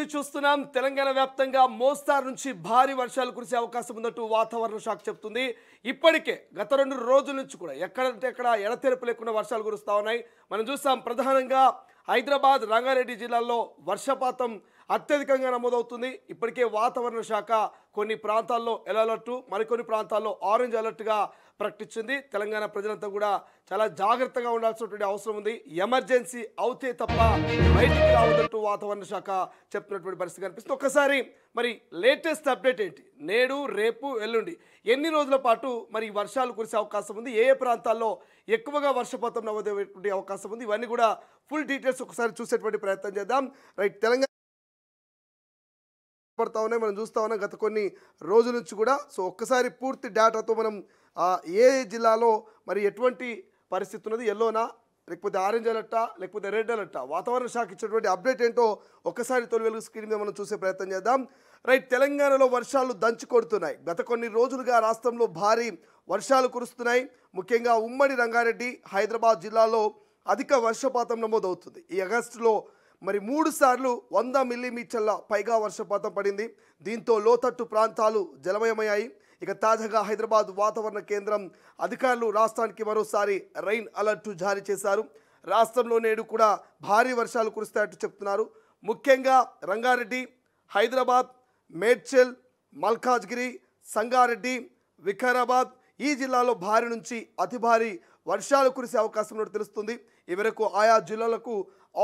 TV చూస్తున్నాం. తెలంగాణ వ్యాప్తంగా మోస్తారు నుంచి భారీ వర్షాలు కురిసే అవకాశం ఉన్నట్టు వాతావరణ శాఖ చెప్తుంది. ఇప్పటికే గత 2 రోజుల నుంచి కూడా ఎక్కడంటే ఎక్కడ ఎడతెరపు లేకుండా వర్షాలు కురుస్తా ఉన్నాయి. మనం చూస్తాం ప్రధానంగా హైదరాబాద్, రంగారెడ్డి జిల్లాల్లో వర్షపాతం అత్యధికంగా నమోదవుతుంది. ఇప్పటికే వాతావరణ శాఖ కొన్ని ప్రాంతాల్లో ఎల్లో అలర్ట్, మరికొన్ని ప్రాంతాల్లో ఆరెంజ్ అలర్ట్గా ప్రకటించింది. తెలంగాణ ప్రజలంతా కూడా చాలా జాగ్రత్తగా ఉండాల్సినటువంటి అవసరం ఉంది. ఎమర్జెన్సీ అవుతే తప్ప బయటికి రావద్దంటూ వాతావరణ శాఖ చెప్తున్నటువంటి పరిస్థితి కనిపిస్తుంది. ఒక్కసారి మరి లేటెస్ట్ అప్డేట్ ఏంటి? నేడు, రేపు, ఎల్లుండి ఎన్ని రోజుల పాటు మరి వర్షాలు కురిసే అవకాశం ఉంది? ఏ ప్రాంతాల్లో ఎక్కువగా వర్షపాతం నమోదయ్యేటువంటి అవకాశం ఉంది? ఇవన్నీ కూడా ఫుల్ డీటెయిల్స్ ఒకసారి చూసేటువంటి ప్రయత్నం చేద్దాం. రైట్, తెలంగాణ పడతా ఉన్నాయి, మనం చూస్తూ ఉన్నాం గత కొన్ని రోజుల నుంచి కూడా. సో ఒక్కసారి పూర్తి డేటాతో మనం ఏ జిల్లాలో మరి ఎటువంటి పరిస్థితి ఉన్నది, ఎల్లోనా లేకపోతే ఆరెంజ్ అలర్టా లేకపోతే రెడ్ అలర్టా, వాతావరణ శాఖ ఇచ్చినటువంటి అప్డేట్ ఏంటో ఒక్కసారి తొలి వెలుగు స్క్రీన్ మీద మనం చూసే ప్రయత్నం చేద్దాం. రైట్, తెలంగాణలో వర్షాలు దంచి కొడుతున్నాయి. గత కొన్ని రోజులుగా రాష్ట్రంలో భారీ వర్షాలు కురుస్తున్నాయి. ముఖ్యంగా ఉమ్మడి రంగారెడ్డి, హైదరాబాద్ జిల్లాలో అధిక వర్షపాతం నమోదవుతుంది. ఈ ఆగస్టులో మరి 3 సార్లు 100 మిల్లీమీటర్ల పైగా వర్షపాతం పడింది. దీంతో లోతట్టు ప్రాంతాలు జలమయమయ్యాయి. ఇక తాజాగా హైదరాబాద్ వాతావరణ కేంద్రం అధికారులు రాష్ట్రానికి మరోసారి రైన్ అలర్ట్ జారీ చేశారు. రాష్ట్రంలో నేడు కూడా భారీ వర్షాలు కురుస్తాయంటూ చెప్తున్నారు. ముఖ్యంగా రంగారెడ్డి, హైదరాబాద్, మేడ్చల్, మల్కాజ్గిరి, సంగారెడ్డి, వికారాబాద్ ఈ జిల్లాలో భారీ నుంచి అతి భారీ వర్షాలు కురిసే అవకాశం ఉన్నట్టు తెలుస్తుంది. ఈ మేరకు ఆయా జిల్లాలకు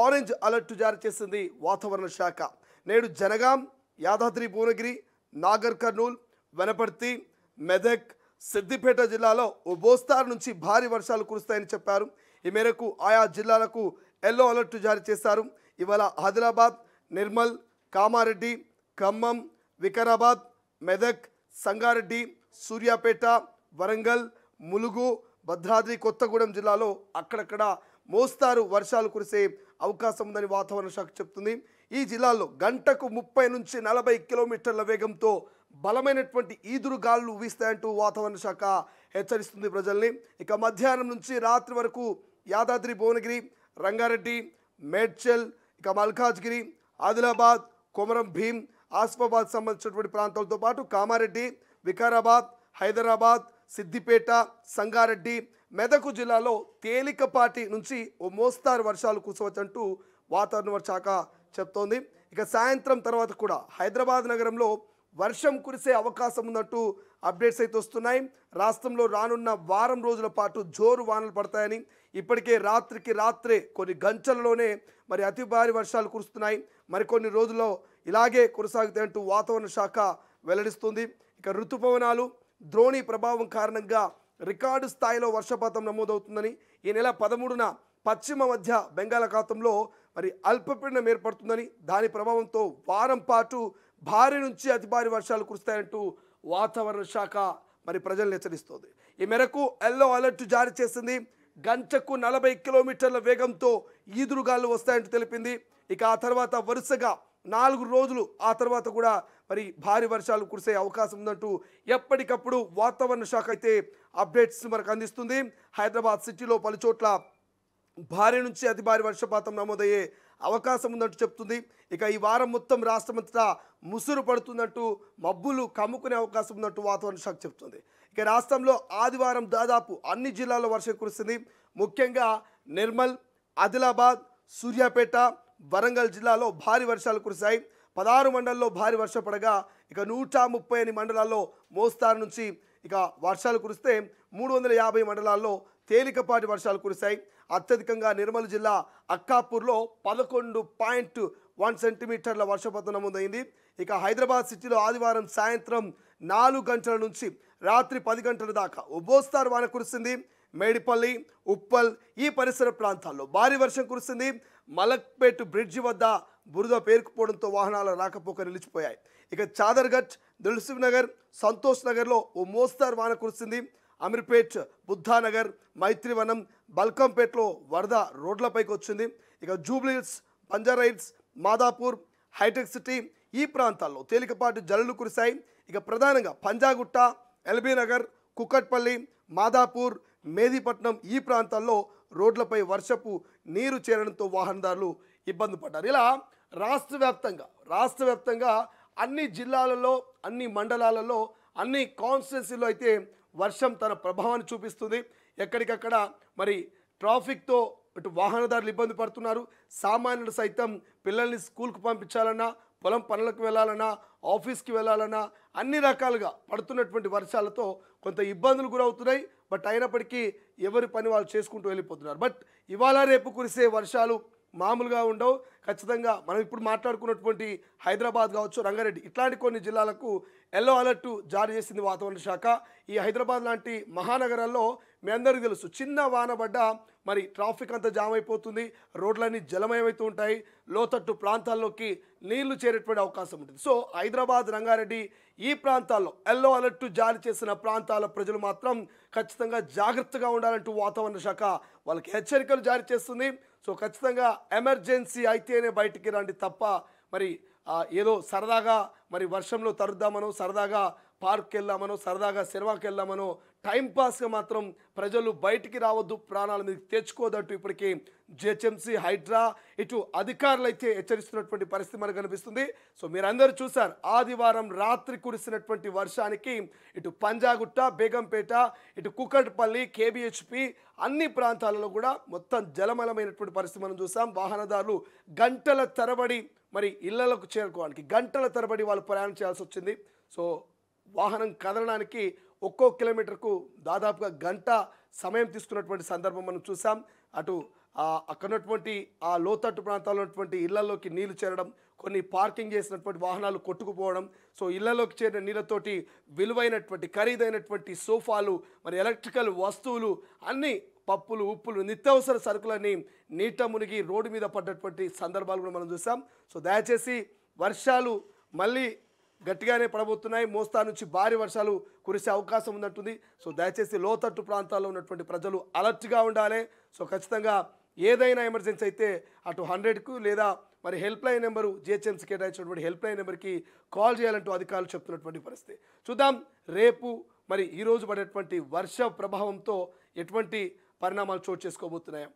ఆరెంజ్ అలర్ట్ జారీ చేసింది వాతావరణ శాఖ. నేడు జనగాం, యాదాద్రి భువనగిరి, నాగర్ కర్నూల్, వనపర్తి, మెదక్, సిద్దిపేట జిల్లాలో ఓ మోస్తారు నుంచి భారీ వర్షాలు కురుస్తాయని చెప్పారు. ఈ మేరకు ఆయా జిల్లాలకు ఎల్లో అలర్ట్ జారీ చేశారు. ఇవాళ ఆదిలాబాద్, నిర్మల్, కామారెడ్డి, ఖమ్మం, వికారాబాద్, మెదక్, సంగారెడ్డి, సూర్యాపేట, వరంగల్, ములుగు, భద్రాద్రి కొత్తగూడెం జిల్లాలో అక్కడక్కడ మోస్తారు వర్షాలు కురిసే అవకాశం ఉందని వాతావరణ శాఖ చెప్తుంది. ఈ జిల్లాల్లో గంటకు 30 నుంచి 40 కిలోమీటర్ల వేగంతో బలమైనటువంటి ఈదురు గాలులు వీస్తాయంటూ వాతావరణ శాఖ హెచ్చరిస్తుంది ప్రజల్ని. ఇక మధ్యాహ్నం నుంచి రాత్రి వరకు యాదాద్రి భువనగిరి, రంగారెడ్డి, మేడ్చల్, ఇక మల్కాజ్గిరి, ఆదిలాబాద్, కొమరం భీం, ఆసిఫాబాద్ సంబంధించినటువంటి ప్రాంతాలతో పాటు కామారెడ్డి, వికారాబాద్, హైదరాబాద్, సిద్దిపేట, సంగారెడ్డి, మెదకు జిల్లాలో తేలికపాటి నుంచి ఓ మోస్తారు వర్షాలు కురవచ్చంటూ వాతావరణ శాఖ చెప్తోంది. ఇక సాయంత్రం తర్వాత కూడా హైదరాబాద్ నగరంలో వర్షం కురిసే అవకాశం ఉన్నట్టు అప్డేట్స్ అయితే వస్తున్నాయి. రాష్ట్రంలో రానున్న వారం రోజుల పాటు జోరు వానలు పడతాయని, ఇప్పటికే రాత్రికి రాత్రే కొన్ని గంటల్లోనే మరి అతి భారీ వర్షాలు కురుస్తున్నాయి. మరికొన్ని రోజుల్లో ఇలాగే కొనసాగుతాయంటూ వాతావరణ శాఖ వెల్లడిస్తుంది. ఇక ఋతుపవనాలు, ద్రోణి ప్రభావం కారణంగా రికార్డు స్థాయిలో వర్షపాతం నమోదవుతుందని, ఈ నెల 13న పశ్చిమ మధ్య బంగాళాఖాతంలో మరి అల్పపీడనం ఏర్పడుతుందని, దాని ప్రభావంతో వారం పాటు భారీ నుంచి అతి భారీ వర్షాలు కురుస్తాయంటూ వాతావరణ శాఖ మరి ప్రజలను హెచ్చరిస్తోంది. ఈ మేరకు ఎల్లో అలర్ట్ జారీ చేసింది. గంటకు 40 కిలోమీటర్ల వేగంతో ఈదురుగాలు వస్తాయంటూ తెలిపింది. ఇక ఆ తర్వాత వరుసగా 4 రోజులు ఆ తర్వాత కూడా మరి భారీ వర్షాలు కురిసే అవకాశం ఉందంటూ ఎప్పటికప్పుడు వాతావరణ శాఖ అయితే అప్డేట్స్ మనకు అందిస్తుంది. హైదరాబాద్ సిటీలో పలు చోట్ల భారీ నుంచి అతి భారీ వర్షపాతం నమోదయ్యే అవకాశం ఉందంటూ చెప్తుంది. ఇక ఈ వారం మొత్తం రాష్ట్రమంతటా ముసురు పడుతుందంటూ, మబ్బులు కమ్ముకునే అవకాశం ఉందంటూ వాతావరణ శాఖ చెప్తుంది. ఇక రాష్ట్రంలో ఆదివారం దాదాపు అన్ని జిల్లాల్లో వర్షం కురిసింది. ముఖ్యంగా నిర్మల్, ఆదిలాబాద్, సూర్యాపేట, వరంగల్ జిల్లాలో భారీ వర్షాలు కురిశాయి. 16 మండలాల్లో భారీ వర్షం పడగా ఇక 138 మండలాల్లో మోస్తారు నుంచి ఇక వర్షాలు కురిస్తే 350 మండలాల్లో తేలికపాటి వర్షాలు కురిశాయి. అత్యధికంగా నిర్మల్ జిల్లా అక్కాపూర్లో 11.1 సెంటీమీటర్ల వర్షపాతం నమోదైంది. ఇక హైదరాబాద్ సిటీలో ఆదివారం సాయంత్రం 4 గంటల నుంచి రాత్రి 10 గంటల దాకా ఓ మోస్తారు వాన కురిసింది. మేడిపల్లి, ఉప్పల్ ఈ పరిసర ప్రాంతాల్లో భారీ వర్షం కురిసింది. మలక్పేట్ బ్రిడ్జి వద్ద బురద పేరుకుపోవడంతో వాహనాల రాకపోక నిలిచిపోయాయి. ఇక చాదర్ఘట్, దిల్సుఖ్ నగర్, సంతోష్ నగర్లో ఓ మోస్తారు వాన కురిసింది. అమీర్పేట్, బుద్ధానగర్, మైత్రివనం, బల్కంపేట్లో వరద రోడ్లపైకి వచ్చింది. ఇక జూబ్లీహిల్స్, బంజారాహిల్స్, మాదాపూర్, హైటెక్ సిటీ ఈ ప్రాంతాల్లో తేలికపాటి జల్లులు కురిశాయి. ఇక ప్రధానంగా పంజాగుట్ట, ఎల్బీ నగర్, కుక్కట్పల్లి, మాదాపూర్, మేదీపట్నం ఈ ప్రాంతాల్లో రోడ్లపై వర్షపు నీరు చేరడంతో వాహనదారులు ఇబ్బంది పడ్డారు. ఇలా రాష్ట్ర వ్యాప్తంగా అన్ని జిల్లాలలో, అన్ని మండలాలలో, అన్ని కాన్స్టిట్యున్సీలో అయితే వర్షం తన ప్రభావాన్ని చూపిస్తుంది. ఎక్కడికక్కడ మరి ట్రాఫిక్తో ఇటు వాహనదారులు ఇబ్బంది పడుతున్నారు. సామాన్యుడు సైతం పిల్లల్ని స్కూల్కి పంపించాలన్నా, పొలం పనులకు వెళ్ళాలన్నా, ఆఫీస్కి వెళ్ళాలన్నా అన్ని రకాలుగా పడుతున్నటువంటి వర్షాలతో కొంత ఇబ్బందులు గురవుతున్నాయి. బట్ అయినప్పటికీ ఎవరి పని వాళ్ళు చేసుకుంటూ వెళ్ళిపోతున్నారు. బట్ ఇవాళ రేపు కురిసే వర్షాలు మామూలుగా ఉండవు. ఖచ్చితంగా మనం ఇప్పుడు మాట్లాడుకున్నటువంటి హైదరాబాద్ కావచ్చు, రంగారెడ్డి ఇట్లాంటి కొన్ని జిల్లాలకు ఎల్లో అలర్ట్ జారీ చేసింది వాతావరణ శాఖ. ఈ హైదరాబాద్ లాంటి మహానగరాల్లో మీ అందరికీ తెలుసు, చిన్న వాన పడ్డా మరి ట్రాఫిక్ అంతా జామ్ అయిపోతుంది, రోడ్లన్నీ జలమయమవుతూ ఉంటాయి, లోతట్టు ప్రాంతాల్లోకి నీళ్లు చేరేటువంటి అవకాశం ఉంటుంది. సో హైదరాబాద్, రంగారెడ్డి ఈ ప్రాంతాల్లో ఎల్లో అలర్ట్ జారీ చేసిన ప్రాంతాల ప్రజలు మాత్రం ఖచ్చితంగా జాగ్రత్తగా ఉండాలంటూ వాతావరణ శాఖ వాళ్ళకి హెచ్చరికలు జారీ చేస్తుంది. సో ఖచ్చితంగా ఎమర్జెన్సీ అయితేనే బయటికి రండి తప్ప మరి ఏదో సరదాగా మరి వర్షంలో తరుద్దామనో, సరదాగా పార్క్కి వెళ్దామనో, సరదాగా సినిమాకి వెళ్దామనో టైంపాస్గా మాత్రం ప్రజలు బయటికి రావద్దు, ప్రాణాల మీద తెచ్చుకోవద్దంటూ ఇప్పటికీ జిహెచ్ఎంసీ, హైడ్రా ఇటు అధికారులు అయితే హెచ్చరిస్తున్నటువంటి పరిస్థితి మనకు కనిపిస్తుంది. సో మీరందరూ చూసారు, ఆదివారం రాత్రి కురిసినటువంటి వర్షానికి ఇటు పంజాగుట్ట, బేగంపేట, ఇటు కుకట్పల్లి, కేబిహెచ్పి అన్ని ప్రాంతాలలో కూడా మొత్తం జలమలమైనటువంటి పరిస్థితి మనం చూసాం. వాహనదారులు గంటల తరబడి మరి ఇళ్లలకు చేరుకోవడానికి గంటల తరబడి వాళ్ళు ప్రయాణం చేయాల్సి వచ్చింది. సో వాహనం కదలడానికి ఒక్కో కిలోమీటర్కు దాదాపుగా గంట సమయం తీసుకున్నటువంటి సందర్భం మనం చూసాం. అటు అక్కడున్నటువంటి ఆ లోతట్టు ప్రాంతాల్లో ఉన్నటువంటి ఇళ్లలోకి నీళ్లు చేరడం, కొన్ని పార్కింగ్ చేసినటువంటి వాహనాలు కొట్టుకుపోవడం, సో ఇళ్లలోకి చేరిన నీళ్ళతోటి విలువైనటువంటి ఖరీదైనటువంటి సోఫాలు, మరి ఎలక్ట్రికల్ వస్తువులు అన్నీ, పప్పులు, ఉప్పులు, నిత్యావసర సరుకులన్నీ నీట మునిగి రోడ్డు మీద పడ్డటువంటి సందర్భాలు కూడా మనం చూసాం. సో దయచేసి వర్షాలు మళ్ళీ గట్టిగానే పడబోతున్నాయి, మోస్తా నుంచి భారీ వర్షాలు కురిసే అవకాశం ఉందంటుంది. సో దయచేసి లోతట్టు ప్రాంతాల్లో ఉన్నటువంటి ప్రజలు అలర్ట్గా ఉండాలి. సో ఖచ్చితంగా ఏదైనా ఎమర్జెన్సీ అయితే అటు 100కు లేదా మరి హెల్ప్ లైన్ నెంబరు జిహెచ్ఎంసీ కేటాయించినటువంటి హెల్ప్ లైన్ నెంబర్కి కాల్ చేయాలంటూ అధికారులు చెప్తున్నటువంటి పరిస్థితి. చూద్దాం రేపు మరి ఈరోజు పడేటువంటి వర్ష ప్రభావంతో ఎటువంటి పరిణామాలు చోటు చేసుకోబోతున్నాయో.